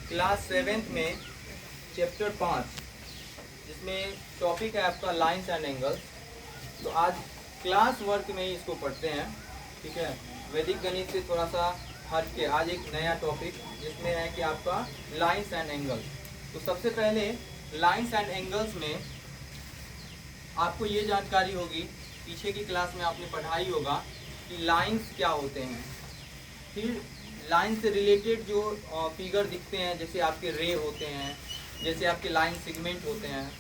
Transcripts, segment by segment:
Class 7th में chapter 5 जिसमें topic है आपका लाइंस एंड एंगल्स। तो आज क्लास वर्क में ही इसको पढ़ते हैं, ठीक है। वैदिक गणित से थोड़ा सा हट के आज एक नया टॉपिक जिसमें है कि आपका लाइंस एंड एंगल्स। तो सबसे पहले लाइंस एंड एंगल्स में आपको ये जानकारी होगी, पीछे की क्लास में आपने पढ़ाई होगा कि लाइंस क्या होते हैं। फिर लाइन से रिलेटेड जो फिगर दिखते हैं, जैसे आपके रे होते हैं, जैसे आपके लाइन सेगमेंट होते हैं।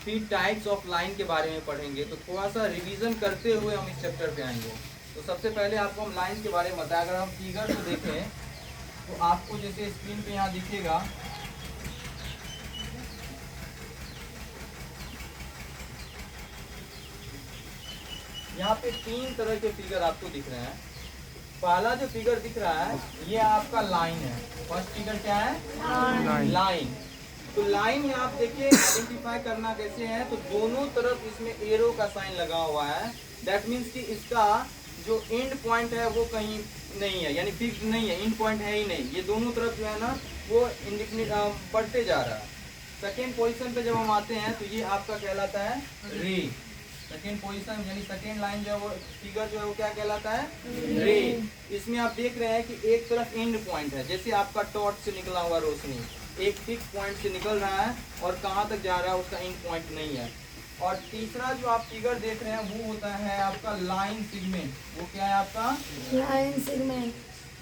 फिर टाइप्स ऑफ लाइन के बारे में पढ़ेंगे। तो थोड़ा सा रिवीजन करते हुए हम इस चैप्टर पे आएंगे। तो सबसे पहले आपको हम लाइन के बारे में बताएं। अगर हम फिगर को देखें तो आपको जैसे स्क्रीन पे यहाँ दिखेगा, यहाँ पे 3 तरह के फिगर आपको दिख रहे हैं। पहला जो फिगर दिख रहा है ये आपका लाइन है। फर्स्ट फिगर क्या है? लाइन। तो लाइन में आप देखिए आइडेंटिफाई करना कैसे है, तो दोनों तरफ इसमें एरो का साइन लगा हुआ है। दैट मीन्स कि इसका जो एंड पॉइंट है वो कहीं नहीं है, यानी फिक्स नहीं है, एंड पॉइंट है ही नहीं। ये दोनों तरफ जो है ना वो इंडिफिनिट बढ़ते जा रहा है। सेकेंड पोजीशन पे जब हम आते हैं तो ये आपका कहलाता है रे। सेकेंड पोजीशन यानी सेकेंड लाइन जो है वो फिगर जो है वो क्या कहलाता है? रे। इसमें आप देख रहे हैं कि एक तरफ एंड पॉइंट है, जैसे आपका टॉर्च से निकला हुआ रोशनी एक फिक्स पॉइंट से निकल रहा है और कहाँ तक जा रहा है उसका एंड पॉइंट नहीं है। और तीसरा जो आप फिगर देख रहे हैं वो होता है आपका लाइन सेगमेंट। वो क्या है आपका? Line segment.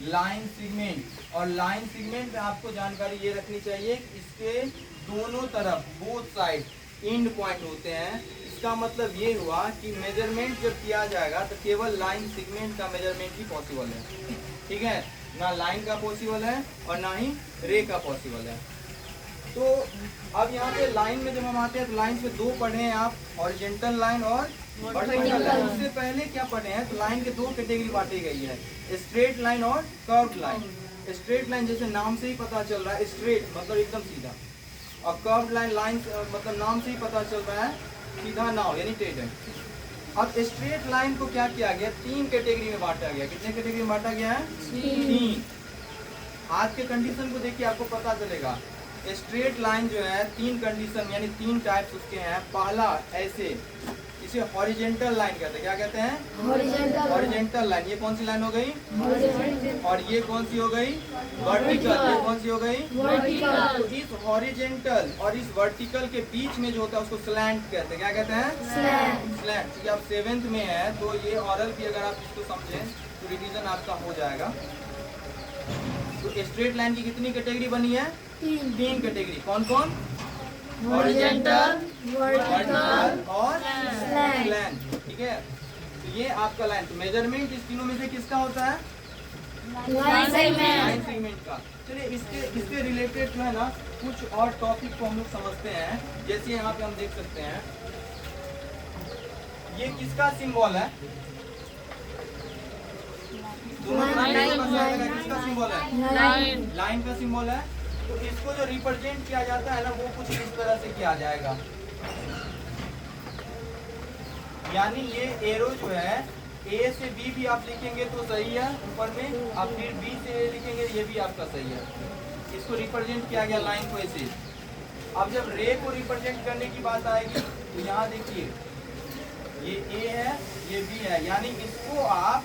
Line segment. और लाइन सेगमेंट में आपको जानकारी ये रखनी चाहिए कि इसके दोनों तरफ बोथ साइड एंड पॉइंट होते हैं। इसका मतलब ये हुआ कि मेजरमेंट जब किया जाएगा तो केवल लाइन सेगमेंट का मेजरमेंट ही पॉसिबल है, ठीक है। ना लाइन का पॉसिबल है और ना ही रे का पॉसिबल है। तो अब यहाँ पे लाइन में जब हम आते हैं तो लाइन से 2 पढ़े हैं आप, हॉरिजॉन्टल लाइन और वर्टिकल लाइन। उससे पहले क्या पढ़े हैं तो लाइन के 2 कैटेगरी बांटी गई है, स्ट्रेट लाइन और कर्व्ड लाइन। स्ट्रेट लाइन जैसे नाम से ही पता चल रहा है, स्ट्रेट मतलब एकदम सीधा, और कर्व्ड लाइन लाइन मतलब नाम से ही पता चल रहा है सीधा ना हो, यानी टेढ़ा। अब स्ट्रेट लाइन को क्या किया गया? 3 कैटेगरी में बांटा गया। कितने कैटेगरी में बांटा गया है? 3। आज के कंडीशन को देखिए आपको पता चलेगा। स्ट्रेट लाइन जो है 3 कंडीशन यानी 3 टाइप्स उसके हैं। पहला ऐसे, इसे हॉरिजॉन्टल लाइन कहते हैं। क्या कहते हैं? Horizontal line. ये कौन सी लाइन हो गई? और ये कौन सी हो गई? वर्टिकल। ये कौन सी हो गई? वर्टिकल। तो इस हॉरिजॉन्टल और इस वर्टिकल के बीच में जो होता है उसको स्लैंट कहते हैं। क्या कहते हैं? स्लैंट। क्योंकि आप 7th में है तो ये ऑरल भी अगर आप इसको समझें तो रिवीजन आपका हो जाएगा। तो स्ट्रेट लाइन की कितनी कैटेगरी बनी है? 3 कैटेगरी। कौन कौन? हॉरिजॉन्टल, वर्टिकल और स्लैंट, ठीक है। तो ये आपका लाइन। तो मेजरमेंट इस तीनों में से किसका होता है? लाइन सेगमेंट का। चलिए इसके रिलेटेड जो है ना कुछ और टॉपिक को हम लोग समझते हैं। जैसे यहाँ पे हम देख सकते हैं ये किसका सिंबल है? किसका सिंबल है? लाइन का सिंबल है। तो इसको जो रिप्रेजेंट किया जाता है ना वो कुछ इस तरह से किया जाएगा। यानी ये एरो जो है ए से बी भी आप लिखेंगे तो सही है ऊपर में, आप फिर बी से ए लिखेंगे ये भी आपका सही है। इसको रिप्रेजेंट किया गया लाइन को ऐसे। अब जब रे को रिप्रेजेंट करने की बात आएगी तो यहाँ देखिए ये ए है ये बी है, यानी इसको आप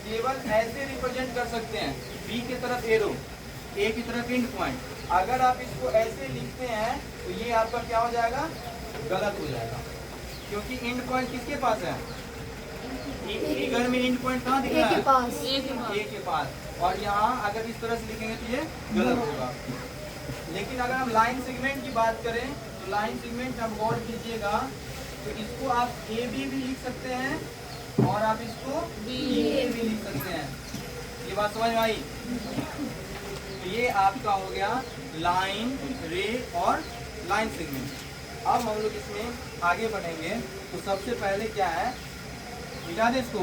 केवल ऐसे रिप्रेजेंट कर सकते हैं। बी की तरफ एरो, ए की तरफ एंड पॉइंट। अगर आप इसको ऐसे लिखते हैं तो ये आपका क्या हो जाएगा? गलत हो जाएगा, क्योंकि एंड पॉइंट किसके पास है? फिगर में एंड पॉइंट कहाँ दिख रहा है? ए के पास। और यहाँ अगर इस तरह से लिखेंगे तो ये गलत होगा। लेकिन अगर हम लाइन सेगमेंट की बात करें तो लाइन सेगमेंट आप गौर कीजिएगा तो इसको आप ए बी भी लिख सकते हैं और आप इसको बी ए भी लिख सकते हैं। ये बात समझ में आई? ये आपका हो गया लाइन, रे और लाइन सेगमेंट। अब हम लोग इसमें आगे बढ़ेंगे। तो सबसे पहले क्या है, मिटा दे इसको।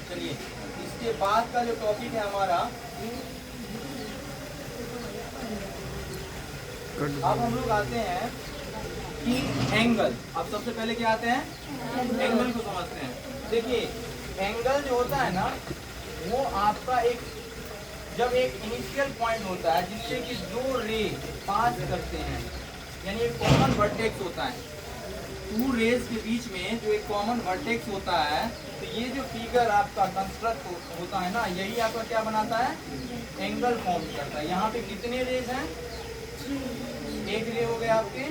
चलिए इसके बाद का जो टॉपिक है हमारा, अब हम लोग आते हैं कि एंगल। अब सबसे पहले क्या आते हैं? एंगल को समझते हैं। देखिए एंगल जो होता है ना वो आपका एक जब एक इनिशियल पॉइंट होता है जिससे कि दो रे पास करते हैं, यानी एक कॉमन वर्टेक्स होता है, टू रेज के बीच में जो एक कॉमन वर्टेक्स होता है, तो ये जो फिगर आपका कंस्ट्रक्ट होता है ना, यही आपका क्या बनाता है, एंगल फॉर्म करता है। यहाँ पे कितने रेज हैं, एक रे हो गया आपके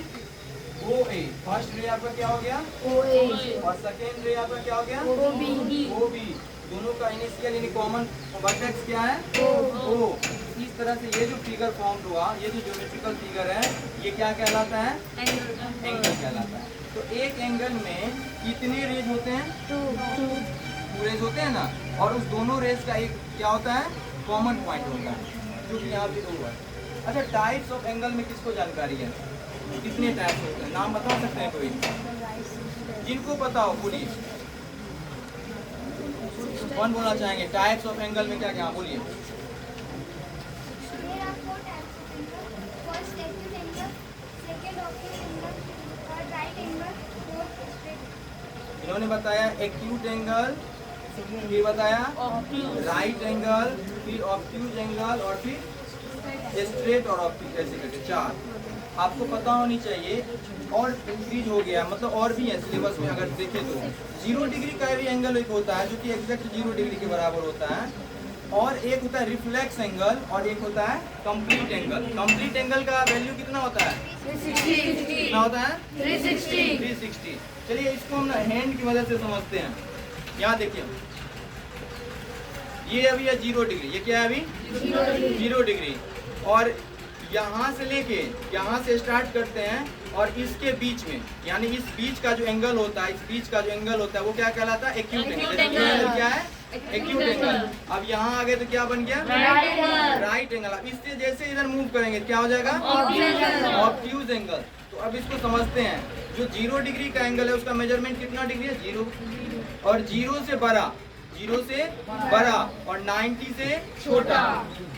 ओ ए, फर्स्ट रे आपका क्या हो गया ओ ए और सेकेंड रे आपका क्या हो गया ओ बी ओ बी। दोनों का इनिशियल यानी कॉमन वर्टेक्स क्या है ओ। इस तरह से ये जो फिगर फॉर्म हुआ, ये जो ज्योमेट्रिकल फिगर है, ये क्या कहलाता है, एंगल कहलाता है। तो एक एंगल में कितने रेज होते हैं, टू रेज होते हैं ना, और उस दोनों रेज का एक क्या होता है, कॉमन पॉइंट होता है, जो कि यहाँ पे हुआ है। अच्छा, टाइप्स ऑफ एंगल में किसको जानकारी है, कितने टाइप्स होते हैं, नाम बता सकते हैं कोई, जिनको पता हो बोलिए, कौन बोलना चाहेंगे, टाइप्स ऑफ एंगल में क्या क्या, बोलिए। इन्होंने बताया एक्यूट एंगल, फिर बताया राइट एंगल, फिर ऑब्ट्यूज एंगल, और फिर स्ट्रेट और ऑब्ट्यूज, ऐसे करके चार आपको पता होनी चाहिए। और इंक्रीज हो गया, मतलब और भी है सिलेबस में, अगर देखें तो 0 डिग्री का भी एंगल एक होता है जो कि एग्जैक्ट 0 डिग्री के बराबर होता है, और एक होता है रिफ्लेक्स एंगल, और एक होता है कंप्लीट एंगल। कंप्लीट एंगल का वैल्यू कितना होता है, 360 कितना होता है, 360। 360। चलिए इसको हम हैंड की मदद से समझते हैं। यहाँ देखिए, ये अभी है 0 डिग्री, ये क्या है अभी 0 डिग्री, और यहाँ से लेके यहाँ से स्टार्ट करते हैं, और इसके बीच में, यानी इस बीच का जो एंगल होता है, इस बीच का जो एंगल होता है वो क्या कहलाता है, एक्यूट एंगल। क्या है, एक्यूट एंगल। अब यहाँ आ गए तो क्या बन गया, राइट एंगल। अब इससे जैसे इधर मूव करेंगे क्या हो जाएगा, ऑब्ट्यूज एंगल। तो अब इसको समझते हैं, जो 0 डिग्री का एंगल है उसका मेजरमेंट कितना डिग्री है, 0, और 0 से बड़ा, 0 से बड़ा और 90 से छोटा,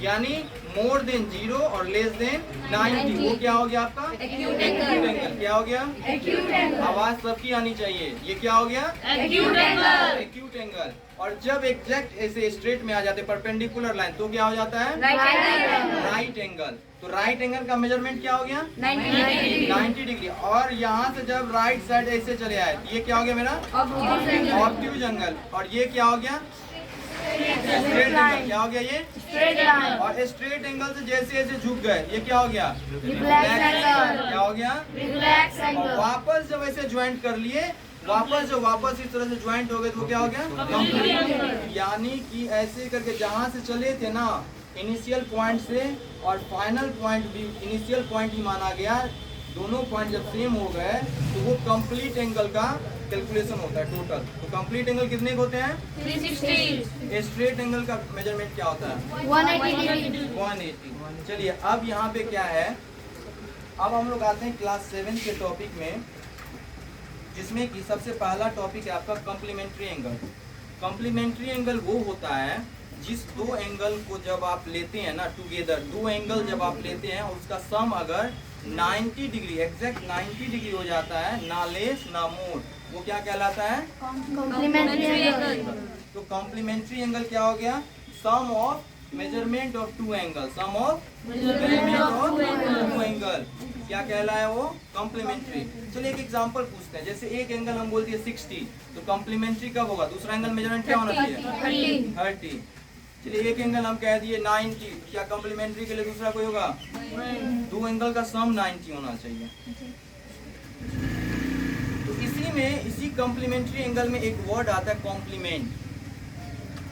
यानी मोर देन 0 और लेस देन 90, वो क्या हो गया आपका एक्यूट एंगल। क्या हो गया, आवाज सबकी आनी चाहिए, ये क्या हो गया, एक्यूट एंगल। और जब एग्जैक्ट ऐसे स्ट्रेट में आ जाते परपेंडिकुलर लाइन, तो क्या हो जाता है, राइट एंगल। तो राइट एंगल का मेजरमेंट क्या हो गया, 90 डिग्री। और यहाँ से जब राइट साइड ऐसे चले आए, ये क्या हो गया मेरा, ऑब्ट्यूज एंगल। और ये क्या हो गया, स्ट्रेट एंगल। क्या हो गया, ये स्ट्रेट लाइन। और स्ट्रेट एंगल से जैसे जैसे झुक गए, ये क्या हो गया, रिफ्लेक्स एंगल। क्या हो गया, रिफ्लेक्स और एंगल। वापस जब ऐसे ज्वाइंट कर लिए, वापस इस तरह से ज्वाइंट हो गए, तो क्या हो गया, कंप्लीट। यानी कि ऐसे करके जहाँ से चले थे ना, इनिशियल पॉइंट से और फाइनल पॉइंट भी इनिशियल पॉइंट ही माना गया, दोनों पॉइंट जब सेम हो गए तो वो कंप्लीट एंगल का कैलकुलेशन होता है टोटल। तो कंप्लीट एंगल कितने के होते हैं, 360। स्ट्रेट एंगल का मेजरमेंट क्या होता है, 180 डिग्री। 180। चलिए अब यहाँ पे क्या है, अब हम लोग आते हैं क्लास 7 के टॉपिक में, जिसमें कि सबसे पहला टॉपिक है आपका कॉम्प्लीमेंट्री एंगल। कॉम्प्लीमेंट्री एंगल वो होता है जिस दो एंगल को जब आप लेते हैं ना टुगेदर, दो एंगल जब आप लेते हैं उसका सम अगर 90 डिग्री, एग्जैक्ट 90 डिग्री हो जाता है, ना लेस ना मोर, वो क्या कहलाता है, कॉम्प्लीमेंट्री एंगल। तो कॉम्प्लीमेंट्री एंगल क्या हो गया, sum of measurement of two angle, sum of measurement of two angle, क्या कहलाया वो, कॉम्प्लीमेंट्री। चलिए एक एग्जांपल पूछते हैं, जैसे एक एंगल हम बोल दिए 60, तो कॉम्प्लीमेंट्री कब होगा, दूसरा एंगल मेजरमेंट क्या होना चाहिए, 30। चलिए एक एंगल हम कह दिए 90, क्या कॉम्प्लीमेंट्री के लिए दूसरा कोई होगा, दो एंगल का सम 90 होना चाहिए। तो इसी में, इसी कॉम्प्लीमेंट्री एंगल में एक वर्ड आता है कॉम्प्लीमेंट।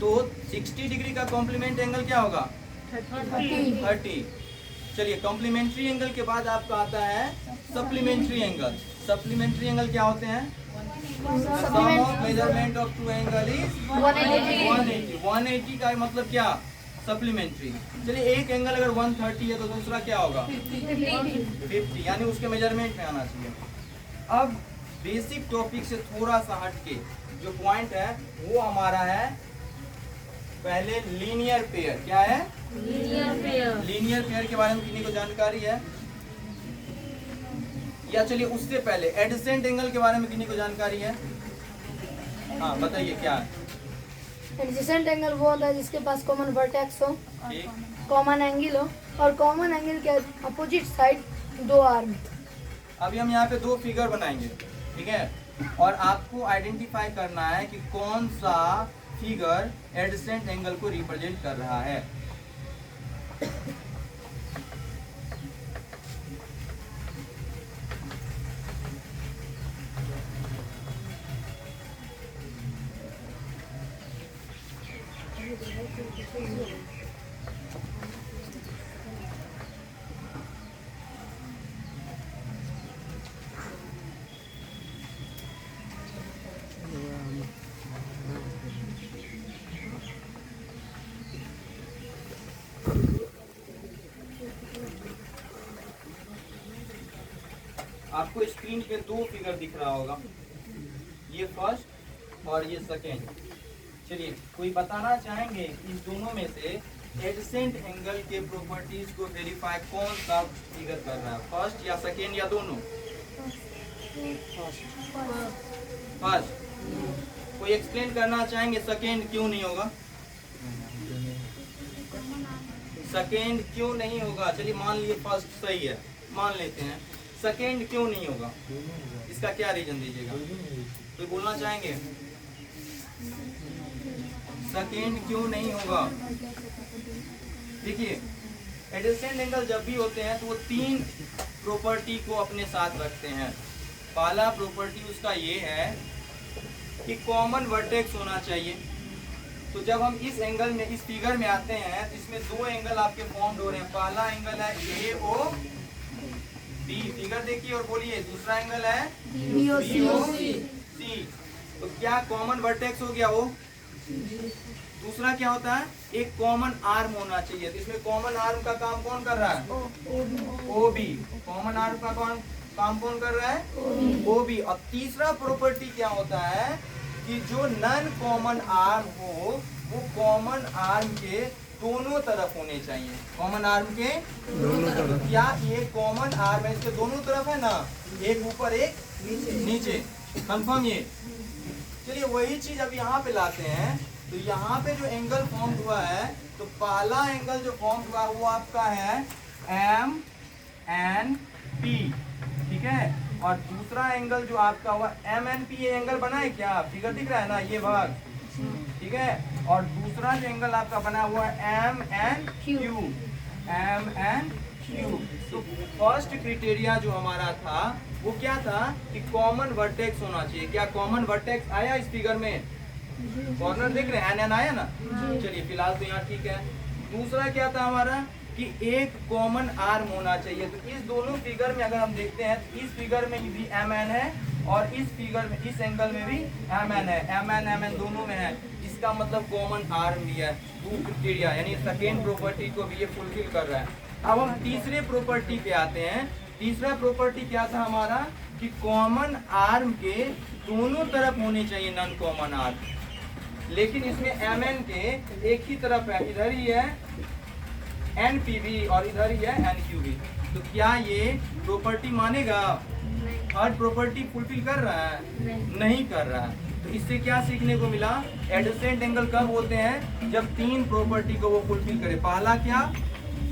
तो 60 डिग्री का कॉम्प्लीमेंट एंगल क्या होगा, 30। चलिए कॉम्प्लीमेंट्री एंगल के बाद आपका आता है सप्लीमेंट्री एंगल। सप्लीमेंट्री एंगल क्या होते हैं, sum of measurement of two angle is 180। 180 का मतलब क्या, सप्लीमेंट्री। चलिए एक एंगल अगर 130 है तो दूसरा क्या होगा, 50, यानी उसके मेजरमेंट में आना चाहिए। अब बेसिक टॉपिक से थोड़ा सा हटके जो पॉइंट है वो हमारा है पहले लीनियर पेयर। क्या है, लीनियर पेयर के बारे में किसी को जानकारी है, या चलिए उससे पहले एडजेसेंट एंगल के बारे में किसी को जानकारी है, हाँ बताइए क्या है, एडजेसेंट एंगल वो होता है जिसके पास कॉमन वर्टेक्स हो, ठीक। कॉमन एंगल हो और कॉमन एंगल के अपोजिट साइड दो आर्म। अभी हम यहाँ पे दो फिगर बनाएंगे, ठीक है, और आपको आइडेंटिफाई करना है कि कौन सा फिगर एडजेसेंट एंगल को रिप्रेजेंट कर रहा है। आपको स्क्रीन पे दो फिगर दिख रहा होगा, ये फर्स्ट और ये सेकेंड। चलिए, कोई बताना चाहेंगे इन दोनों में से एडजेसेंट एंगल के प्रॉपर्टीज को वेरीफाई कौन सा फिगर कर रहा है, फर्स्ट या सेकेंड या दोनों? फर्स्ट। कोई एक्सप्लेन करना चाहेंगे सेकेंड क्यों नहीं होगा? सेकेंड क्यों नहीं होगा? चलिए मान लिए फर्स्ट सही है, मान लेते हैं, सेकेंड क्यों नहीं होगा? इसका क्या रीजन दीजिएगा? कोई बोलना चाहेंगे सेकेंड क्यों नहीं होगा? देखिए, एडजेसेंट एंगल जब भी होते हैं तो वो तीन प्रॉपर्टी को अपने साथ रखते हैं। पहला प्रॉपर्टी उसका ये है कि कॉमन वर्टेक्स होना चाहिए। तो जब हम इस एंगल में, इस फिगर में आते हैं तो इसमें दो एंगल आपके फॉर्म हो रहे हैं। पहला एंगल है AOB, फिगर देखिए और बोलिए। दूसरा एंगल है BOC। तो क्या कॉमन वर्टेक्स हो गया वो? दूसरा क्या होता है? एक कॉमन आर्म होना चाहिए। तो इसमें कॉमन आर्म का काम कौन कर रहा है? OB। कॉमन आर्म का काम कौन कर रहा है? OB। और तीसरा प्रॉपर्टी क्या होता है कि जो नॉन कॉमन आर्म हो वो कॉमन आर्म के दोनों तरफ होने चाहिए। कॉमन आर्म के दोनों तरफ। क्या ये कॉमन आर्म है इसके दोनों तरफ है ना, एक ऊपर एक नीचे, कंफर्म ये? चलिए वही चीज अब यहाँ पे लाते हैं। तो यहाँ पे जो एंगल फॉर्म हुआ है, तो पहला एंगल जो फॉर्म हुआ वो आपका है MNP, ठीक है। और दूसरा एंगल जो आपका हुआ MNP, ये एंगल बना है क्या? फिगर दिख रहा है ना, ये भाग, ठीक है। और दूसरा जो एंगल आपका बना हुआ है MNQ। तो फर्स्ट क्राइटेरिया जो हमारा था वो क्या था कि कॉमन वर्टेक्स होना चाहिए। क्या कॉमन वर्टेक्स आया इस फिगर में? कॉर्नर देख रहे हैं, एन आया ना? चलिए फिलहाल तो यहाँ ठीक है। दूसरा क्या था हमारा कि एक कॉमन आर्म होना चाहिए। तो इस दोनों फिगर में अगर हम देखते हैं तो इस फिगर में भी MN है और इस फिगर में, इस एंगल में भी MN है। MN दोनों में है, इसका मतलब कॉमन आर्म भी है। टू क्राइटेरिया यानी सेकेंड प्रॉपर्टी को भी ये फुलफिल कर रहा है। अब हम तीसरे प्रॉपर्टी पे आते हैं। तीसरा प्रॉपर्टी क्या था हमारा कि कॉमन आर्म के दोनों तरफ होने चाहिए नॉन कॉमन आर्म। लेकिन इसमें MN के एक ही तरफ है, इधर ही है NPB और इधर ही है NQB। तो क्या ये प्रॉपर्टी मानेगा? हर प्रॉपर्टी फुलफिल कर रहा है? नहीं कर रहा है। तो इससे क्या सीखने को मिला? एडजेसेंट एंगल कब होते हैं? जब तीन प्रॉपर्टी को वो फुलफिल करे। पहला क्या?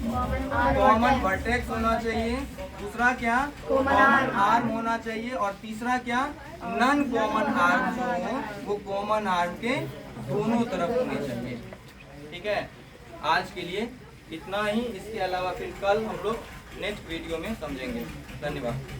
कॉमन वर्टेक्स होना चाहिए। दूसरा क्या? कॉमन आर्म होना चाहिए। और तीसरा क्या? नॉन कॉमन आर्म जो हो वो कॉमन आर्म के दोनों तरफ होने चाहिए। ठीक है, आज के लिए इतना ही। इसके अलावा फिर कल हम लोग नेक्स्ट वीडियो में समझेंगे। धन्यवाद।